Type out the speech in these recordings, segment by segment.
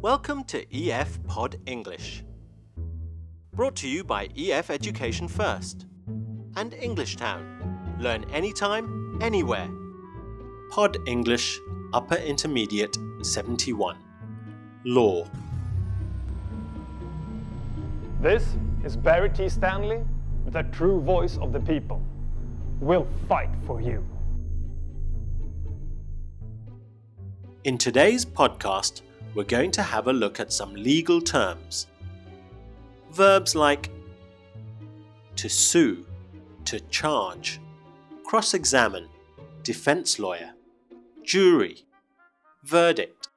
Welcome to EF Pod English. Brought to you by EF Education First and English Town. Learn anytime, anywhere. Pod English Upper Intermediate 71. Law. This is Barry T. Stanley, the true voice of the people. We'll fight for you. In today's podcast, we're going to have a look at some legal terms. Verbs like to sue, to charge, cross-examine, defense lawyer, jury, verdict.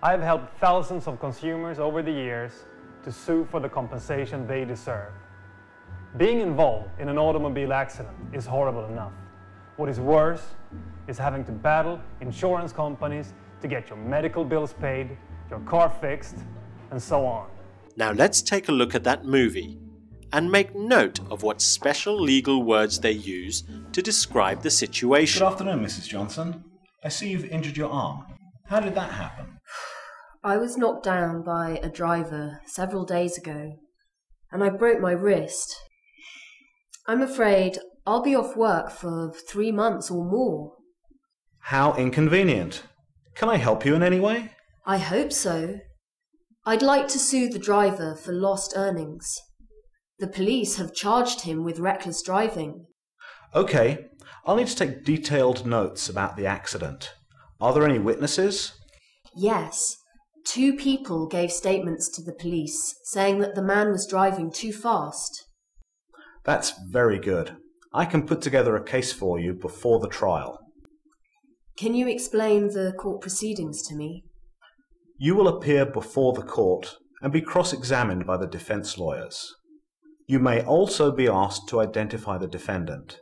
I've helped thousands of consumers over the years to sue for the compensation they deserve. Being involved in an automobile accident is horrible enough. What is worse is having to battle insurance companies to get your medical bills paid, your car fixed, and so on. Now let's take a look at that movie and make note of what special legal words they use to describe the situation. Good afternoon, Mrs. Johnson. I see you've injured your arm. How did that happen? I was knocked down by a driver several days ago, and I broke my wrist. I'm afraid I'll be off work for 3 months or more. How inconvenient. Can I help you in any way? I hope so. I'd like to sue the driver for lost earnings. The police have charged him with reckless driving. Okay, I'll need to take detailed notes about the accident. Are there any witnesses? Yes. 2 people gave statements to the police saying that the man was driving too fast. That's very good. I can put together a case for you before the trial. Can you explain the court proceedings to me? You will appear before the court and be cross-examined by the defense lawyers. You may also be asked to identify the defendant.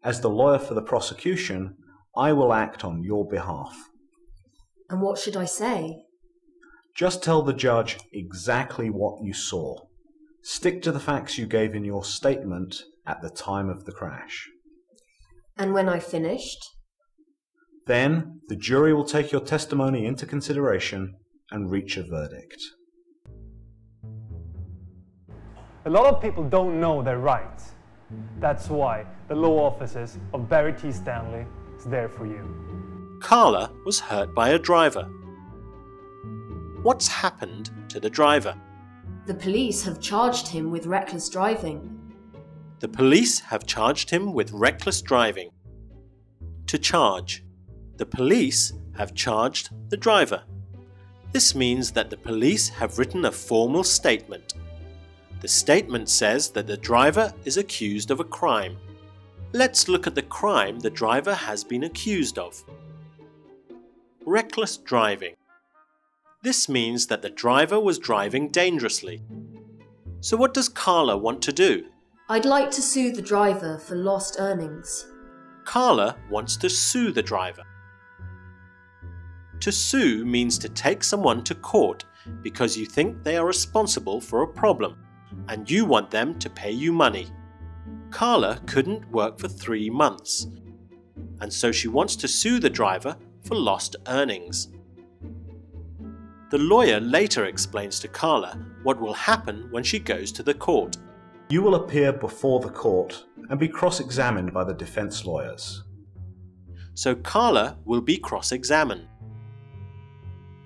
As the lawyer for the prosecution, I will act on your behalf. And what should I say? Just tell the judge exactly what you saw. Stick to the facts you gave in your statement at the time of the crash. And when I've finished? Then the jury will take your testimony into consideration and reach a verdict. A lot of people don't know their rights. That's why the law offices of Barry T. Stanley is there for you. Carla was hurt by a driver. What's happened to the driver? The police have charged him with reckless driving. The police have charged him with reckless driving. To charge. The police have charged the driver. This means that the police have written a formal statement. The statement says that the driver is accused of a crime. Let's look at the crime the driver has been accused of. Reckless driving. This means that the driver was driving dangerously. So what does Carla want to do? I'd like to sue the driver for lost earnings. Carla wants to sue the driver. To sue means to take someone to court because you think they are responsible for a problem and you want them to pay you money. Carla couldn't work for 3 months, and so she wants to sue the driver for lost earnings. The lawyer later explains to Carla what will happen when she goes to the court. You will appear before the court and be cross-examined by the defense lawyers. So Carla will be cross-examined.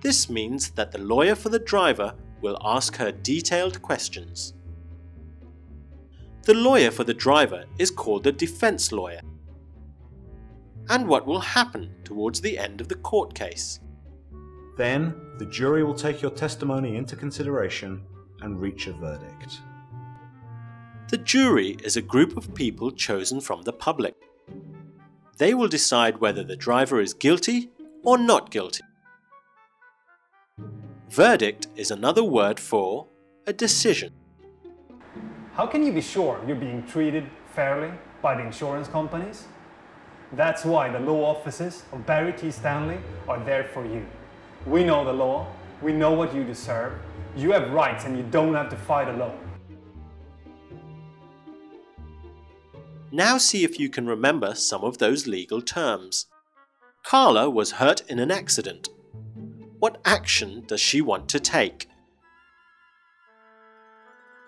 This means that the lawyer for the driver will ask her detailed questions. The lawyer for the driver is called the defense lawyer. And what will happen towards the end of the court case? Then the jury will take your testimony into consideration and reach a verdict. The jury is a group of people chosen from the public. They will decide whether the driver is guilty or not guilty. Verdict is another word for a decision. How can you be sure you're being treated fairly by the insurance companies? That's why the law offices of Barry T. Stanley are there for you. We know the law, we know what you deserve, you have rights and you don't have to fight alone. Now see if you can remember some of those legal terms. Carla was hurt in an accident. What action does she want to take?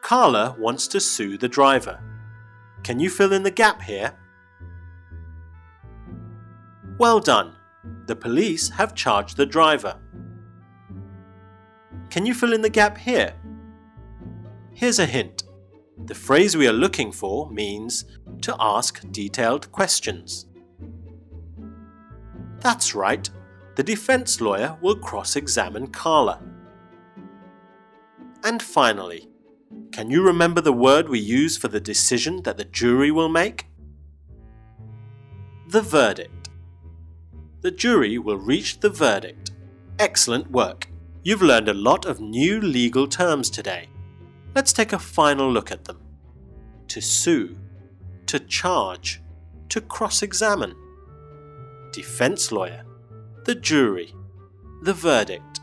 Carla wants to sue the driver. Can you fill in the gap here? Well done. The police have charged the driver. Can you fill in the gap here? Here's a hint. The phrase we are looking for means to ask detailed questions. That's right. The defense lawyer will cross-examine Carla. And finally, can you remember the word we use for the decision that the jury will make? The verdict. The jury will reach the verdict. Excellent work. You've learned a lot of new legal terms today. Let's take a final look at them. To sue, to charge, to cross-examine. Defense lawyer, the jury, the verdict.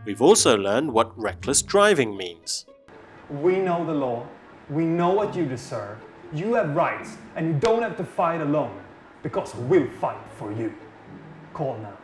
We've also learned what reckless driving means. We know the law. We know what you deserve. You have rights, and you don't have to fight alone, because we'll fight for you. Call now.